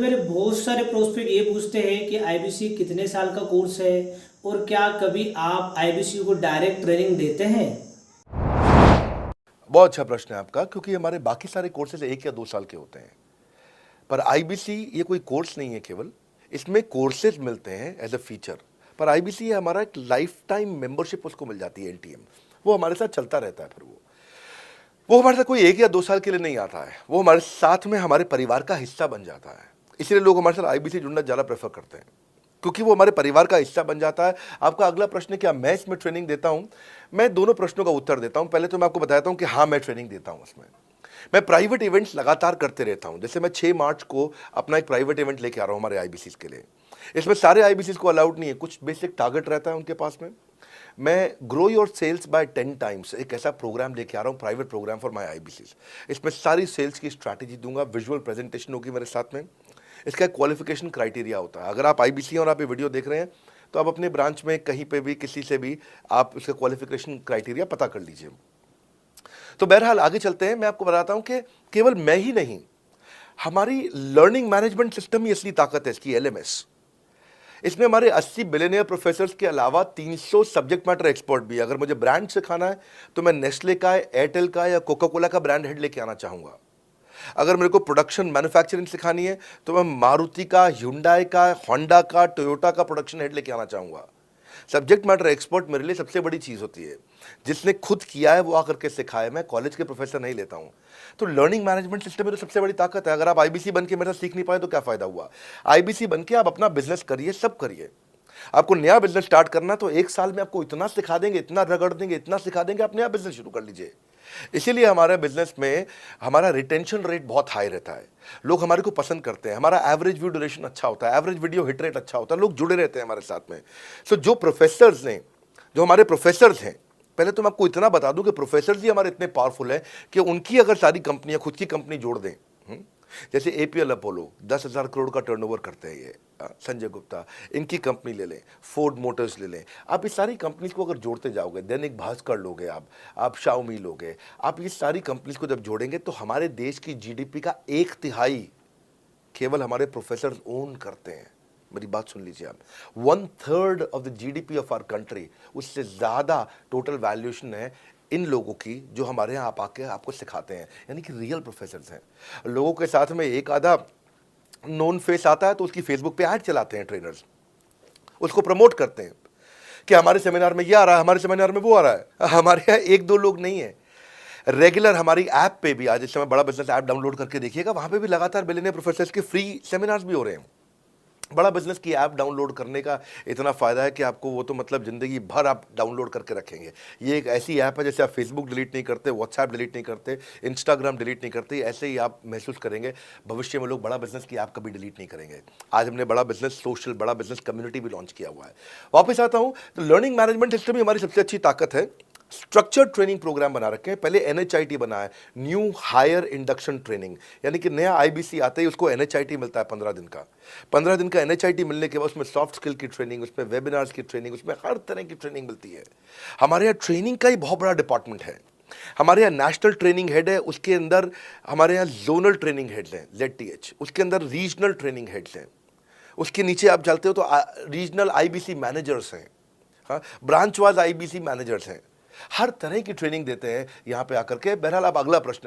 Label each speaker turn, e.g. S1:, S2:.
S1: मेरे बहुत सारे प्रोस्पेक्ट ये पूछते हैं कि आईबीसी कितने साल का कोर्स है और क्या कभी आप आईबीसी को डायरेक्ट ट्रेनिंग देते हैं।
S2: बहुत अच्छा प्रश्न है आपका, क्योंकि हमारे बाकी सारे कोर्सेज 1 या 2 साल के होते हैं। पर आईबीसी ये कोई कोर्स नहीं है केवल, इसमें कोर्सेज मिलते हैं एज अ फीचर। पर आईबीसी ये हमारा एक लाइफ टाइम मेंबरशिप उसको मिल जाती है, एलटीएम। वो हमारे साथ चलता रहता है। फिर वो हमारे साथ कोई 1 या 2 साल के लिए नहीं आता है, वो हमारे साथ में हमारे परिवार का हिस्सा बन जाता है। इसलिए लोग हमारे साथ आईबीसी जुड़ना ज़्यादा प्रेफर करते हैं, क्योंकि वो हमारे परिवार का हिस्सा बन जाता है। आपका अगला प्रश्न है क्या मैं इसमें ट्रेनिंग देता हूं? मैं दोनों प्रश्नों का उत्तर देता हूं। पहले तो मैं आपको बताता हूं कि हाँ, मैं ट्रेनिंग देता हूं इसमें। मैं प्राइवेट इवेंट्स लगातार करते रहता हूं। जैसे मैं 6 मार्च को अपना एक प्राइवेट इवेंट लेके आ रहा हूं हमारे आईबीसीज के लिए। इसमें सारे आईबीसीज को अलाउड नहीं है, कुछ बेसिक टारगेट रहता है उनके पास में। मैं grow your sales by 10 times एक ऐसा प्रोग्राम लेके आ रहा हूँ, private program for my IBCs. इसमें सारी सेल्स की स्ट्रैटेजी दूंगा, विजुअल प्रेजेंटेशन होगी मेरे साथ में। इसका एक क्वालिफिकेशन क्राइटेरिया होता है। अगर आप आईबीसी और आप ये वीडियो देख रहे हैं तो आप अपने ब्रांच में कहीं पे भी किसी से भी आप इसका क्वालिफिकेशन क्राइटेरिया पता कर लीजिए। तो बहरहाल आगे चलते हैं। मैं आपको बताता हूं कि केवल मैं ही नहीं, हमारी लर्निंग मैनेजमेंट सिस्टम ही असली ताकत है इसकी, एलएमएस। इसमें हमारे 80 बिलियनियर प्रोफेसर्स के अलावा 300 सब्जेक्ट मैटर एक्सपर्ट भी। अगर मुझे ब्रांड सिखाना है तो मैं नेस्ले का, एयरटेल का या कोका कोला का ब्रांड हेड लेके आना चाहूंगा। अगर मेरे को प्रोडक्शन मैन्युफैक्चरिंग सिखानी है तो मैं मारुति का, ह्युंडई का, होंडा का, टोयोटा का प्रोडक्शन हेड लेके आना चाहूंगा। सब्जेक्ट मैटर एक्सपर्ट मेरे लिए सबसे बड़ी चीज होती है। जिसने खुद किया है वो आकर के सिखाए। मैं कॉलेज के प्रोफेसर नहीं लेता हूं। तो लर्निंग मैनेजमेंट सिस्टम में तो सबसे बड़ी ताकत है। अगर आप आईबीसी बन के मेरे साथ सीख नहीं पाए तो क्या फायदा हुआ? आईबीसी बन के आप अपना बिजनेस करिए, सब करिए। आपको नया बिजनेस स्टार्ट करना तो 1 साल में आपको इतना सिखा देंगे, इतना रगड़ देंगे, इतना सिखा देंगे, आप नया बिजनेस शुरू कर लीजिए। इसीलिए हमारे बिजनेस में हमारा रिटेंशन रेट बहुत हाई रहता है। लोग हमारे को पसंद करते हैं। हमारा एवरेज व्यू ड्यूरेशन अच्छा होता है, एवरेज वीडियो हिट रेट अच्छा होता है, लोग जुड़े रहते हैं हमारे साथ में। सो जो हमारे प्रोफेसर्स हैं, पहले तो मैं आपको इतना बता दूं कि प्रोफेसर्स ही हमारे इतने पावरफुल हैं कि उनकी अगर सारी कंपनियां खुद की कंपनी जोड़ दें, जैसे एपीएल अपोलो 10,000 करोड़ का टर्नओवर करते हैं ये, संजय गुप्ता, इनकी कंपनी ले लें, फोर्ड मोटर्स ले लें। आप इस सारी कंपनीज को अगर जोड़ते जाओगे, दैनिक भास्कर लोगे, आप शाओमी लोगे, आप ये सारी कंपनीज को जब जोड़ेंगे तो हमारे देश की जीडीपी का 1/3 केवल हमारे प्रोफेसर ओन करते हैं। मेरी बात सुन लीजिए आप, 1/3 of the GDP of our country, उससे ज्यादा टोटल वैल्यूएशन है इन लोगों की जो हमारे यहाँ आप आके आपको सिखाते हैं, यानी कि रियल प्रोफेसर्स हैं। लोगों के साथ में एक आधा नोन फेस आता है तो उसकी फेसबुक पे ऐड चलाते हैं ट्रेनर्स, उसको प्रमोट करते हैं कि हमारे सेमिनार में ये आ रहा है, हमारे सेमिनार में वो आ रहा है। हमारे यहाँ 1-2 लोग नहीं है, रेगुलर हमारी ऐप पे भी, आज इस समय बड़ा बिजनेस ऐप डाउनलोड करके देखिएगा, वहां पे भी लगातार बिलियनियर प्रोफेसर्स के फ्री सेमिनार्स भी हो रहे हैं। बड़ा बिजनेस की ऐप डाउनलोड करने का इतना फ़ायदा है कि आपको वो तो मतलब ज़िंदगी भर आप डाउनलोड करके रखेंगे। ये एक ऐसी ऐप है जैसे आप फेसबुक डिलीट नहीं करते, व्हाट्सएप डिलीट नहीं करते, इंस्टाग्राम डिलीट नहीं करते, ऐसे ही आप महसूस करेंगे। भविष्य में लोग बड़ा बिजनेस की ऐप कभी डिलीट नहीं करेंगे। आज हमने बड़ा बिजनेस सोशल, बड़ा बिजनेस कम्युनिटी भी लॉन्च किया हुआ है। वापस आता हूँ तो लर्निंग मैनेजमेंट सिस्टम ही हमारी सबसे अच्छी ताकत है। स्ट्रक्चर्ड ट्रेनिंग प्रोग्राम बना रखे हैं। पहले एनएचआईटी बना है, न्यू हायर इंडक्शन ट्रेनिंग, यानी कि नया आईबीसी आता है उसको एनएचआईटी मिलता है 15 दिन का। 15 दिन का एनएचआईटी मिलने के बाद उसमें सॉफ्ट स्किल की ट्रेनिंग, उसमें वेबिनार्स की ट्रेनिंग, उसमें हर तरह की ट्रेनिंग मिलती है। हमारे यहाँ ट्रेनिंग का ही बहुत बड़ा डिपार्टमेंट है। हमारे यहाँ नेशनल ट्रेनिंग हेड है, उसके अंदर हमारे यहाँ जोनल ट्रेनिंग हेड्स हैं, ZTH, उसके अंदर रीजनल ट्रेनिंग हेड्स हैं, उसके नीचे आप चलते हो तो रीजनल आईबीसी मैनेजर्स हैं, हाँ, ब्रांच वाइज आईबीसी मैनेजर्स हैं। हर तरह की ट्रेनिंग देते हैं यहाँ पे आकर के। बहरहाल आप अगला प्रश्न